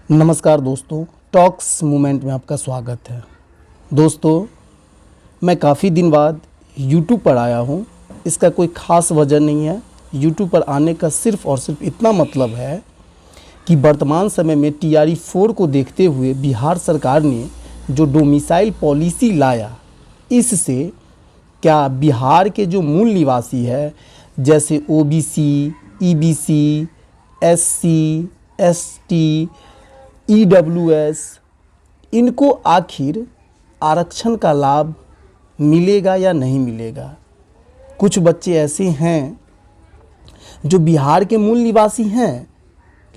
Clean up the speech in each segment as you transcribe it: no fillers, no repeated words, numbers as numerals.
नमस्कार दोस्तों, talks movement में आपका स्वागत है। दोस्तों, मैं काफ़ी दिन बाद YouTube पर आया हूँ। इसका कोई ख़ास वजह नहीं है। YouTube पर आने का सिर्फ़ और सिर्फ इतना मतलब है कि वर्तमान समय में TRE 4 को देखते हुए बिहार सरकार ने जो डोमिसाइल पॉलिसी लाया, इससे क्या बिहार के जो मूल निवासी है जैसे OBC, EBC, SC, ST, EWS, इनको आखिर आरक्षण का लाभ मिलेगा या नहीं मिलेगा। कुछ बच्चे ऐसे हैं जो बिहार के मूल निवासी हैं,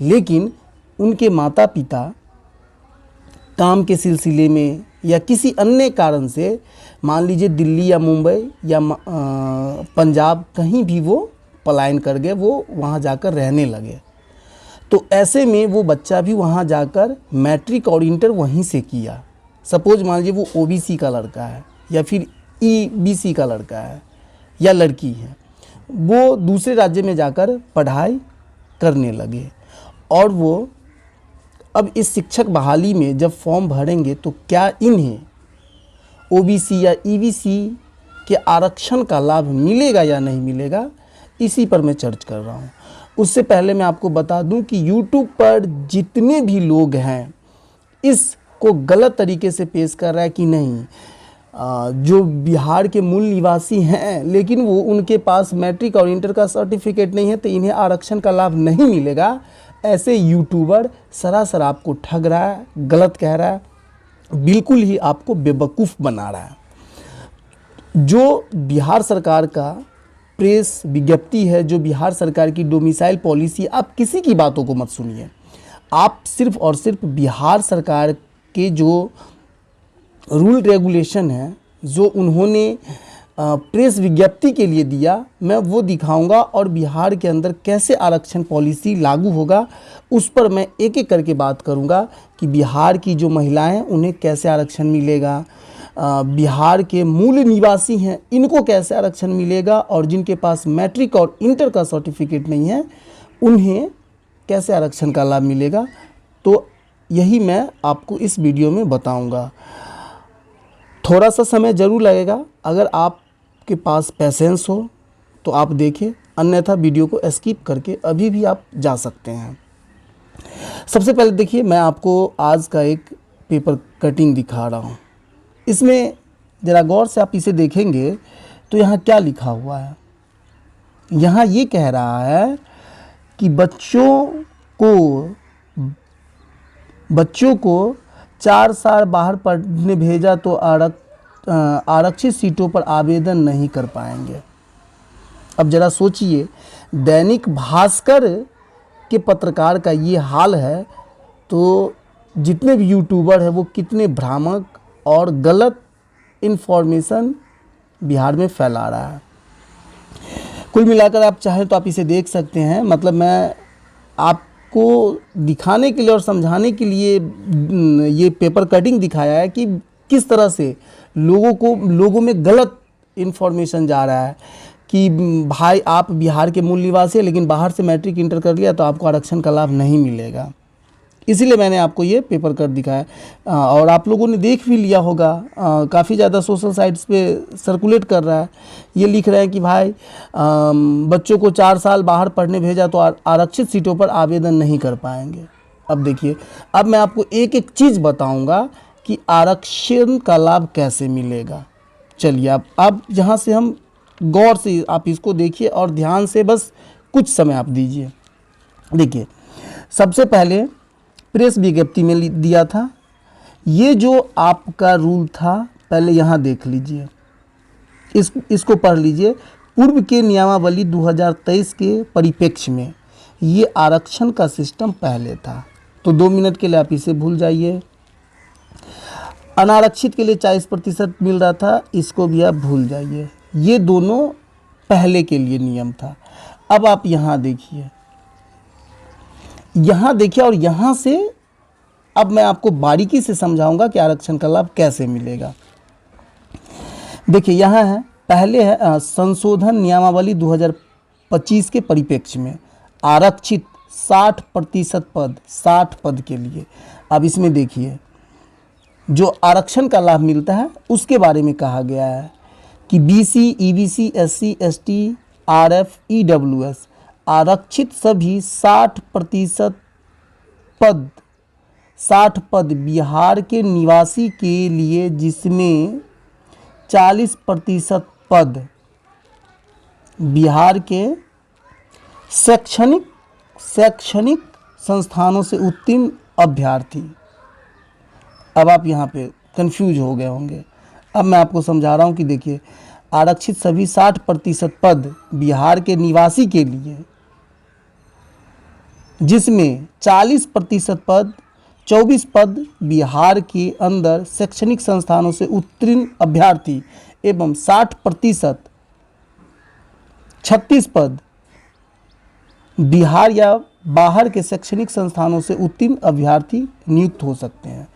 लेकिन उनके माता पिता काम के सिलसिले में या किसी अन्य कारण से, मान लीजिए दिल्ली या मुंबई या पंजाब, कहीं भी वो पलायन कर गए, वो वहाँ जाकर रहने लगे। तो ऐसे में वो बच्चा भी वहाँ जाकर मैट्रिक और इंटर वहीं से किया। सपोज मान लीजिए वो OBC का लड़का है या फिर EBC का लड़का है या लड़की है, वो दूसरे राज्य में जाकर पढ़ाई करने लगे और वो अब इस शिक्षक बहाली में जब फॉर्म भरेंगे तो क्या इन्हें OBC या EBC के आरक्षण का लाभ मिलेगा या नहीं मिलेगा, इसी पर मैं चर्चा कर रहा हूँ। उससे पहले मैं आपको बता दूं कि YouTube पर जितने भी लोग हैं इसको गलत तरीके से पेश कर रहा है कि नहीं, जो बिहार के मूल निवासी हैं लेकिन वो उनके पास मैट्रिक और इंटर का सर्टिफिकेट नहीं है तो इन्हें आरक्षण का लाभ नहीं मिलेगा, ऐसे यूट्यूबर सरासर आपको ठग रहा है, गलत कह रहा है, बिल्कुल ही आपको बेवकूफ़ बना रहा है। जो बिहार सरकार का प्रेस विज्ञप्ति है, जो बिहार सरकार की डोमिसाइल पॉलिसी, आप किसी की बातों को मत सुनिए। आप सिर्फ और सिर्फ बिहार सरकार के जो रूल रेगुलेशन है, जो उन्होंने प्रेस विज्ञप्ति के लिए दिया, मैं वो दिखाऊंगा और बिहार के अंदर कैसे आरक्षण पॉलिसी लागू होगा उस पर मैं एक एक करके बात करूंगा कि बिहार की जो महिलाएं उन्हें कैसे आरक्षण मिलेगा, बिहार के मूल निवासी हैं इनको कैसे आरक्षण मिलेगा और जिनके पास मैट्रिक और इंटर का सर्टिफिकेट नहीं है उन्हें कैसे आरक्षण का लाभ मिलेगा। तो यही मैं आपको इस वीडियो में बताऊंगा। थोड़ा सा समय ज़रूर लगेगा, अगर आपके पास पेशेंस हो तो आप देखें, अन्यथा वीडियो को स्किप करके अभी भी आप जा सकते हैं। सबसे पहले देखिए, मैं आपको आज का एक पेपर कटिंग दिखा रहा हूँ। इसमें ज़रा गौर से आप इसे देखेंगे तो यहाँ क्या लिखा हुआ है। यहाँ ये कह रहा है कि बच्चों को 4 साल बाहर पढ़ने भेजा तो आरक्षित सीटों पर आवेदन नहीं कर पाएंगे। अब ज़रा सोचिए, दैनिक भास्कर के पत्रकार का ये हाल है तो जितने भी यूट्यूबर हैं वो कितने भ्रामक और गलत इन्फॉर्मेशन बिहार में फैला रहा है। कुल मिलाकर आप चाहें तो आप इसे देख सकते हैं। मतलब मैं आपको दिखाने के लिए और समझाने के लिए ये पेपर कटिंग दिखाया है कि किस तरह से लोगों में गलत इन्फॉर्मेशन जा रहा है कि भाई आप बिहार के मूल निवासी हैं लेकिन बाहर से मैट्रिक इंटर कर लिया तो आपको आरक्षण का लाभ नहीं मिलेगा। इसीलिए मैंने आपको ये पेपर कट दिखाया और आप लोगों ने देख भी लिया होगा। काफ़ी ज़्यादा सोशल साइट्स पे सर्कुलेट कर रहा है। ये लिख रहे हैं कि भाई बच्चों को 4 साल बाहर पढ़ने भेजा तो आरक्षित सीटों पर आवेदन नहीं कर पाएंगे। अब देखिए, अब मैं आपको एक एक चीज़ बताऊंगा कि आरक्षण का लाभ कैसे मिलेगा। चलिए, अब यहाँ से हम गौर से आप इसको देखिए और ध्यान से बस कुछ समय आप दीजिए। देखिए, सबसे पहले प्रेस विज्ञप्ति में दिया था, ये जो आपका रूल था पहले यहाँ देख लीजिए, इसको पढ़ लीजिए। पूर्व के नियमावली 2023 के परिप्रेक्ष्य में ये आरक्षण का सिस्टम पहले था, तो 2 मिनट के लिए आप इसे भूल जाइए। अनारक्षित के लिए 40% मिल रहा था, इसको भी आप भूल जाइए। ये दोनों पहले के लिए नियम था। अब आप यहाँ देखिए, और यहाँ से अब मैं आपको बारीकी से समझाऊंगा कि आरक्षण का लाभ कैसे मिलेगा। देखिए, यहाँ है, पहले है संशोधन नियमावली 2025 के परिप्रेक्ष्य में आरक्षित 60% पद, 60 पद के लिए। अब इसमें देखिए जो आरक्षण का लाभ मिलता है उसके बारे में कहा गया है कि BC, EBC, SC, ST, RF, EWS आरक्षित सभी 60% पद, 60 पद बिहार के निवासी के लिए, जिसमें 40% पद बिहार के शैक्षणिक संस्थानों से उत्तीर्ण अभ्यर्थी। अब आप यहाँ पे कंफ्यूज हो गए होंगे। अब मैं आपको समझा रहा हूँ कि देखिए आरक्षित सभी 60% पद बिहार के निवासी के लिए, जिसमें 40% पद, 24 पद बिहार के अंदर शैक्षणिक संस्थानों से उत्तीर्ण अभ्यर्थी एवं 60% 36 पद बिहार या बाहर के शैक्षणिक संस्थानों से उत्तीर्ण अभ्यर्थी नियुक्त हो सकते हैं।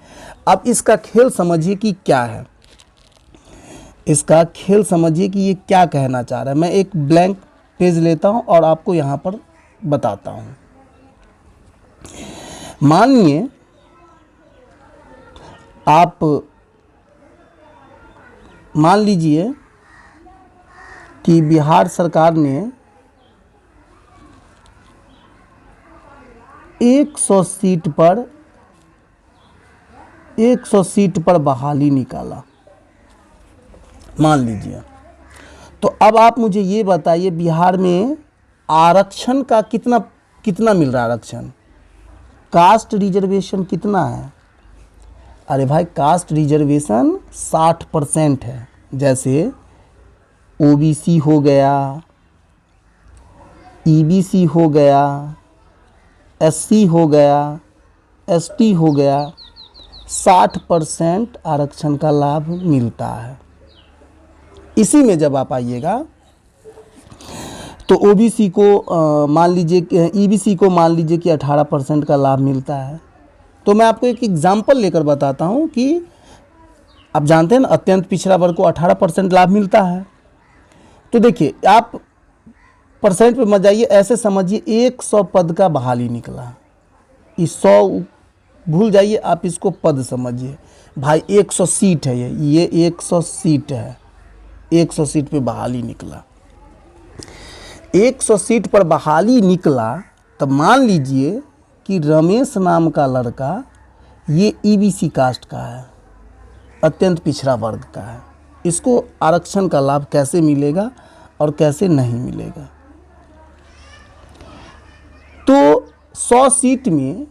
अब इसका खेल समझिए कि क्या है, इसका खेल समझिए कि ये क्या कहना चाह रहा है। मैं एक ब्लैंक पेज लेता हूं और आपको यहां पर बताता हूं। मानिए आप मान लीजिए कि बिहार सरकार ने 100 सीट पर बहाली निकाला, मान लीजिए। तो अब आप मुझे ये बताइए बिहार में आरक्षण का कितना मिल रहा है आरक्षण? कास्ट रिजर्वेशन कितना है? अरे भाई कास्ट रिजर्वेशन 60% है। जैसे ओबीसी हो गया, ईबीसी हो गया, एससी हो गया, एसटी हो गया, 60% आरक्षण का लाभ मिलता है। इसी में जब आप आइएगा तो ओबीसी को मान लीजिए, ईबीसी को मान लीजिए कि 18% का लाभ मिलता है। तो मैं आपको एक एग्जाम्पल लेकर बताता हूँ कि आप जानते हैं ना अत्यंत पिछड़ा वर्ग को 18% लाभ मिलता है। तो देखिए आप परसेंट पे मत जाइए, ऐसे समझिए 100 पद का बहाली निकला। इस 100 भूल जाइए, आप इसको पद समझिए। भाई 100 सीट है, ये 100 सीट है, 100 सीट पे बहाली निकला। 100 सीट पर बहाली निकला तब मान लीजिए कि रमेश नाम का लड़का ये ईबीसी कास्ट का है, अत्यंत पिछड़ा वर्ग का है। इसको आरक्षण का लाभ कैसे मिलेगा और कैसे नहीं मिलेगा? तो 100 सीट में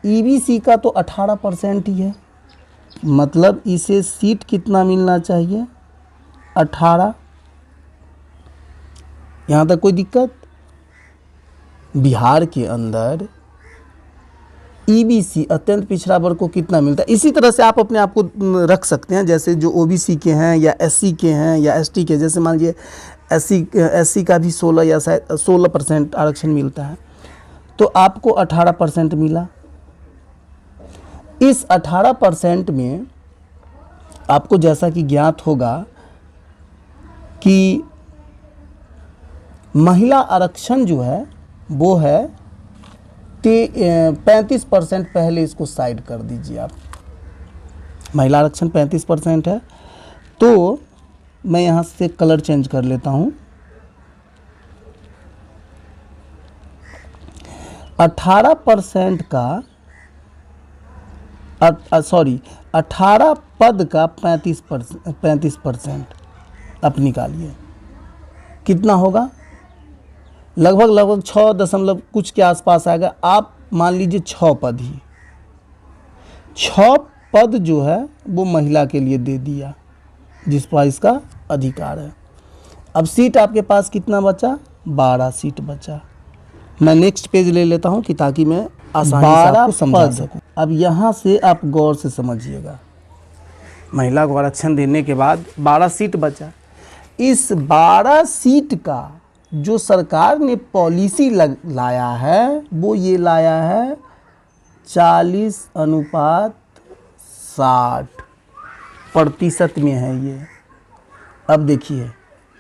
ईबीसी का तो 18% ही है, मतलब इसे सीट कितना मिलना चाहिए? 18। यहाँ तक कोई दिक्कत? बिहार के अंदर ईबीसी अत्यंत पिछड़ा वर्ग को कितना मिलता है? इसी तरह से आप अपने आप को रख सकते हैं, जैसे जो ओबीसी के हैं या एससी के हैं या एसटी के, जैसे मान लीजिए एससी का भी 16 या शायद 16% आरक्षण मिलता है, तो आपको 18% मिला। इस 18% में आपको जैसा कि ज्ञात होगा कि महिला आरक्षण जो है वो है 35%। पहले इसको साइड कर दीजिए आप, महिला आरक्षण 35% है। तो मैं यहाँ से कलर चेंज कर लेता हूँ। 18% का 18 पद का 35% आप निकालिए, कितना होगा? लगभग 6 दशमलव कुछ के आसपास आएगा। आप मान लीजिए 6 पद ही, 6 पद जो है वो महिला के लिए दे दिया जिस पर इसका अधिकार है। अब सीट आपके पास कितना बचा? 12 सीट बचा। मैं नेक्स्ट पेज ले लेता हूं कि ताकि मैं आसानी से आपको समझा सकूं। अब यहाँ से आप गौर से समझिएगा, महिला को आरक्षण देने के बाद 12 सीट बचा। इस 12 सीट का जो सरकार ने पॉलिसी लाया है वो ये लाया है 40:60% में है ये। अब देखिए,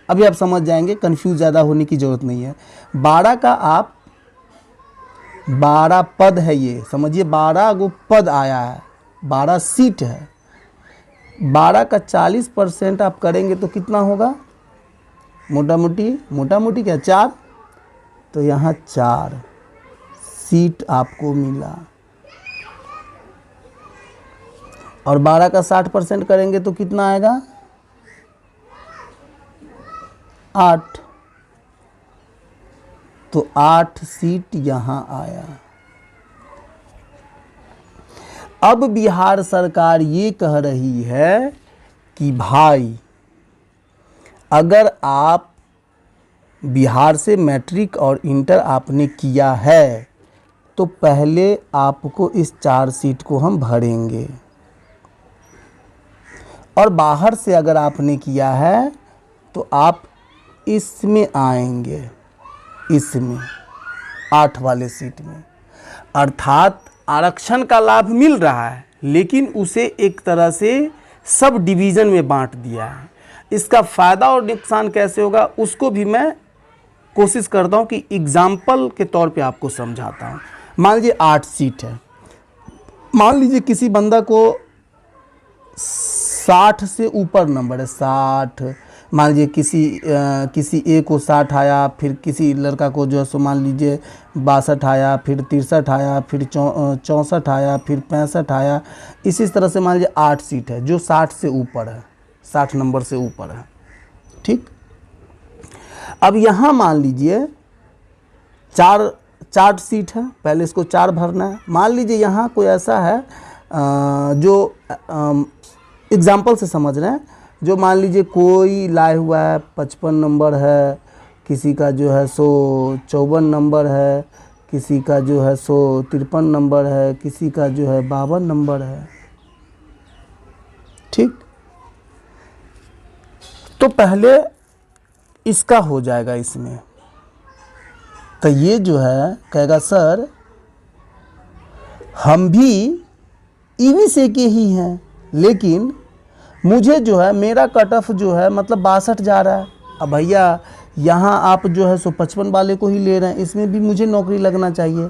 अभी आप समझ जाएंगे, कंफ्यूज ज़्यादा होने की ज़रूरत नहीं है। 12 का आप 12 पद है, ये समझिए 12 गो पद आया है, 12 सीट है। 12 का 40% आप करेंगे तो कितना होगा, मोटा मोटी क्या 4, तो यहाँ 4 सीट आपको मिला। और 12 का 60% करेंगे तो कितना आएगा, 8, तो 8 सीट यहाँ आया। अब बिहार सरकार ये कह रही है कि भाई अगर आप बिहार से मैट्रिक और इंटर आपने किया है तो पहले आपको इस 4 सीट को हम भरेंगे, और बाहर से अगर आपने किया है तो आप इसमें आएंगे, इसमें 8 वाले सीट में। अर्थात आरक्षण का लाभ मिल रहा है लेकिन उसे एक तरह से सब डिवीज़न में बांट दिया है। इसका फ़ायदा और नुकसान कैसे होगा उसको भी मैं कोशिश करता हूं कि एग्जाम्पल के तौर पे आपको समझाता हूं। मान लीजिए 8 सीट है, मान लीजिए किसी बंदा को 60 से ऊपर नंबर है, 60, मान लीजिए किसी ए को 60 आया, फिर किसी लड़का को जो है सो मान लीजिए 62 आया, फिर 63 आया, फिर 64 आया, फिर 65 आया। इसी तरह से मान लीजिए 8 सीट है जो 60 से ऊपर है, 60 नंबर से ऊपर है, ठीक। अब यहाँ मान लीजिए 4 सीट है, पहले इसको 4 भरना है। मान लीजिए यहाँ कोई ऐसा है जो एग्जाम्पल से समझ रहे हैं, जो मान लीजिए कोई लाया हुआ है 55 नंबर है, किसी का जो है सो 54 नंबर है, किसी का जो है सो 53 नंबर है, किसी का जो है 52 नंबर है, ठीक। तो पहले इसका हो जाएगा इसमें, तो ये जो है कहेगा सर हम भी ईवीसी के ही हैं लेकिन मुझे जो है मेरा कट ऑफ जो है मतलब 62 जा रहा है। अब भैया यहाँ आप जो है सो 55 वाले को ही ले रहे हैं, इसमें भी मुझे नौकरी लगना चाहिए।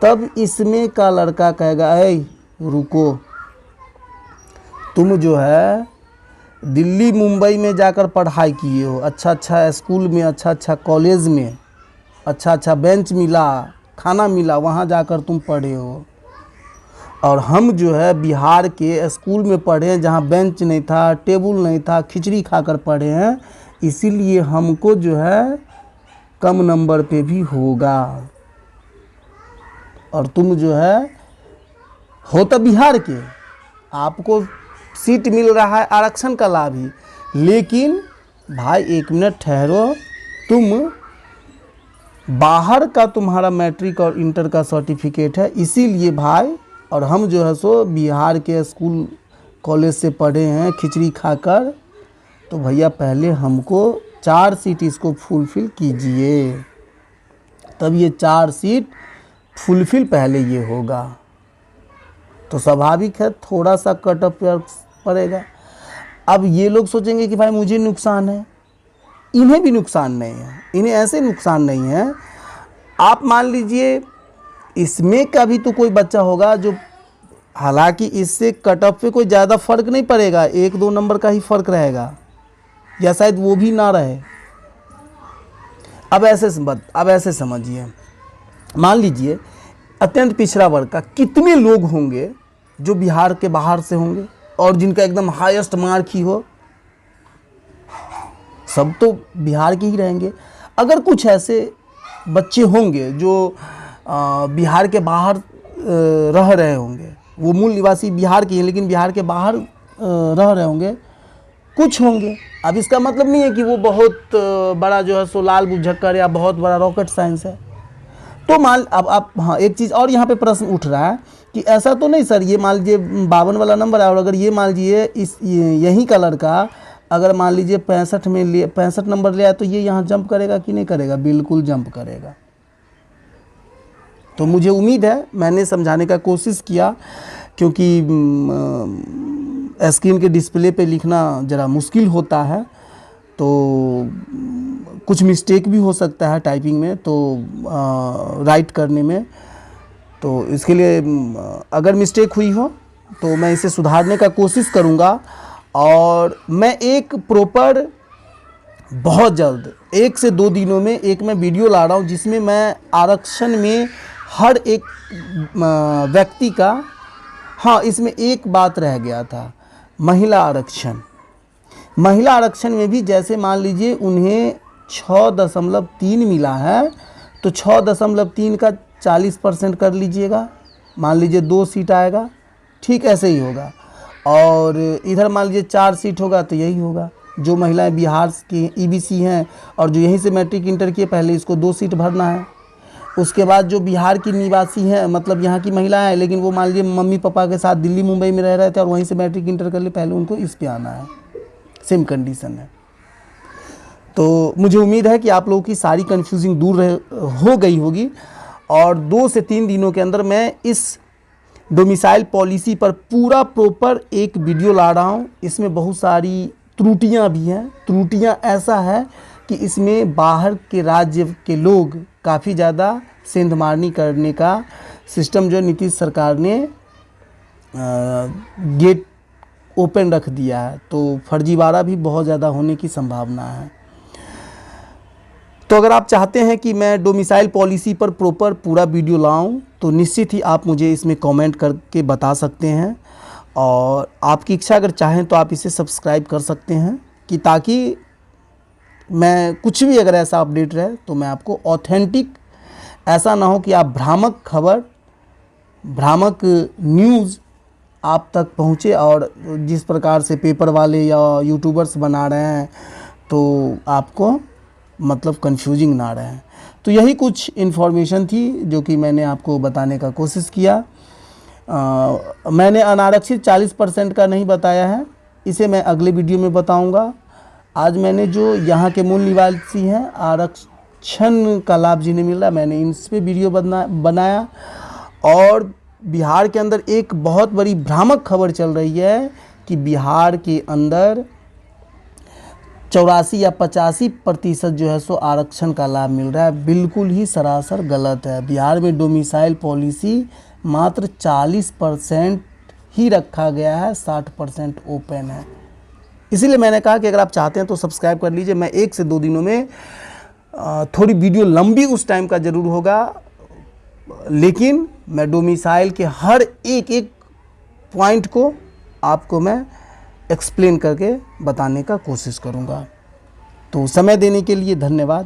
तब इसमें का लड़का कहेगा ऐ रुको, तुम जो है दिल्ली मुंबई में जाकर पढ़ाई किए हो, अच्छा स्कूल में, अच्छा कॉलेज में, अच्छा बेंच मिला, खाना मिला, वहाँ जाकर तुम पढ़े हो, और हम जो है बिहार के स्कूल में पढ़े हैं जहाँ बेंच नहीं था, टेबल नहीं था, खिचड़ी खाकर पढ़े हैं, इसीलिए हमको जो है कम नंबर पे भी होगा। और तुम जो है हो तो बिहार के, आपको सीट मिल रहा है आरक्षण का लाभ ही, लेकिन भाई 1 मिनट ठहरो, तुम बाहर का तुम्हारा मैट्रिक और इंटर का सर्टिफिकेट है, इसीलिए भाई, और हम जो है सो बिहार के स्कूल कॉलेज से पढ़े हैं खिचड़ी खाकर, तो भैया पहले हमको 4 सीट इसको फुलफ़िल कीजिए, तब ये 4 सीट फुलफ़िल पहले ये होगा। तो स्वाभाविक है थोड़ा सा कट ऑफ पड़ेगा। अब ये लोग सोचेंगे कि भाई मुझे नुकसान है, इन्हें भी नुकसान नहीं है, इन्हें ऐसे नुकसान नहीं है। आप मान लीजिए इसमें का भी तो कोई बच्चा होगा जो, हालांकि इससे कट ऑफ पे कोई ज़्यादा फ़र्क नहीं पड़ेगा, 1-2 नंबर का ही फ़र्क रहेगा, या शायद वो भी ना रहे। अब ऐसे समझिए, मान लीजिए अत्यंत पिछड़ा वर्ग का कितने लोग होंगे जो बिहार के बाहर से होंगे और जिनका एकदम हाईएस्ट मार्क ही हो, सब तो बिहार के ही रहेंगे। अगर कुछ ऐसे बच्चे होंगे जो बिहार के बाहर रह रहे होंगे, वो मूल निवासी बिहार के हैं लेकिन बिहार के बाहर रह रहे होंगे, कुछ होंगे। अब इसका मतलब नहीं है कि वो बहुत बड़ा जो है सो लाल बुझक्कर या बहुत बड़ा रॉकेट साइंस है। तो अब आप हाँ, एक चीज़ और यहाँ पे प्रश्न उठ रहा है कि ऐसा तो नहीं सर, ये मान लीजिए 52 वाला नंबर है और अगर ये मान लीजिए यहीं का लड़का अगर मान लीजिए 65 नंबर ले आया तो ये यहाँ जंप करेगा कि नहीं करेगा? बिल्कुल जंप करेगा। तो मुझे उम्मीद है मैंने समझाने का कोशिश किया, क्योंकि स्क्रीन के डिस्प्ले पे लिखना ज़रा मुश्किल होता है, तो कुछ मिस्टेक भी हो सकता है टाइपिंग में, तो राइट करने में। तो इसके लिए अगर मिस्टेक हुई हो तो मैं इसे सुधारने का कोशिश करूँगा। और मैं एक प्रॉपर बहुत जल्द 1 से 2 दिनों में एक मैं वीडियो ला रहा हूँ जिसमें मैं आरक्षण में हर एक व्यक्ति का, हाँ इसमें एक बात रह गया था, महिला आरक्षण। महिला आरक्षण में भी जैसे मान लीजिए उन्हें 6.3 मिला है तो 6.3 का 40% कर लीजिएगा, मान लीजिए 2 सीट आएगा, ठीक ऐसे ही होगा। और इधर मान लीजिए 4 सीट होगा तो यही होगा। जो महिलाएं बिहार की ईबीसी हैं और जो यहीं से मैट्रिक इंटर किए, पहले इसको 2 सीट भरना है। उसके बाद जो बिहार की निवासी हैं, मतलब यहाँ की महिलाएं हैं, लेकिन वो मान लीजिए मम्मी पापा के साथ दिल्ली मुंबई में रह रहे थे और वहीं से मैट्रिक इंटर कर लिए, पहले उनको इस पे आना है। सेम कंडीशन है। तो मुझे उम्मीद है कि आप लोगों की सारी कन्फ्यूजिंग दूर हो गई होगी और 2 से 3 दिनों के अंदर मैं इस डोमिसाइल पॉलिसी पर पूरा प्रॉपर एक वीडियो ला रहा हूँ। इसमें बहुत सारी त्रुटियां भी हैं। त्रुटियां ऐसा है कि इसमें बाहर के राज्य के लोग काफ़ी ज़्यादा सेंधमारनी करने का सिस्टम जो नीतीश सरकार ने गेट ओपन रख दिया है, तो फर्जीवाड़ा भी बहुत ज़्यादा होने की संभावना है। तो अगर आप चाहते हैं कि मैं डोमिसाइल पॉलिसी पर प्रॉपर पूरा वीडियो लाऊं तो निश्चित ही आप मुझे इसमें कमेंट करके बता सकते हैं। और आपकी इच्छा अगर चाहें तो आप इसे सब्सक्राइब कर सकते हैं कि ताकि मैं कुछ भी अगर ऐसा अपडेट रहे तो मैं आपको ऑथेंटिक, ऐसा ना हो कि आप भ्रामक खबर, भ्रामक न्यूज़ आप तक पहुँचे और जिस प्रकार से पेपर वाले या यूट्यूबर्स बना रहे हैं तो आपको मतलब कंफ्यूजिंग ना रहे। तो यही कुछ इन्फॉर्मेशन थी जो कि मैंने आपको बताने का कोशिश किया। मैंने अनारक्षित 40% का नहीं बताया है, इसे मैं अगले वीडियो में बताऊंगा। आज मैंने जो यहाँ के मूल निवासी हैं, आरक्षण का लाभ जिन्हें मिल रहा है, मैंने इस पे वीडियो बनाया। और बिहार के अंदर एक बहुत बड़ी भ्रामक खबर चल रही है कि बिहार के अंदर 84 या 85% जो है सो आरक्षण का लाभ मिल रहा है। बिल्कुल ही सरासर गलत है। बिहार में डोमिसाइल पॉलिसी मात्र 40% ही रखा गया है, 60% ओपन है। इसीलिए मैंने कहा कि अगर आप चाहते हैं तो सब्सक्राइब कर लीजिए। मैं 1 से 2 दिनों में थोड़ी वीडियो लंबी उस टाइम का ज़रूर होगा, लेकिन मैं डोमिसाइल के हर एक पॉइंट को आपको मैं एक्सप्लेन करके बताने का कोशिश करूँगा। तो समय देने के लिए धन्यवाद।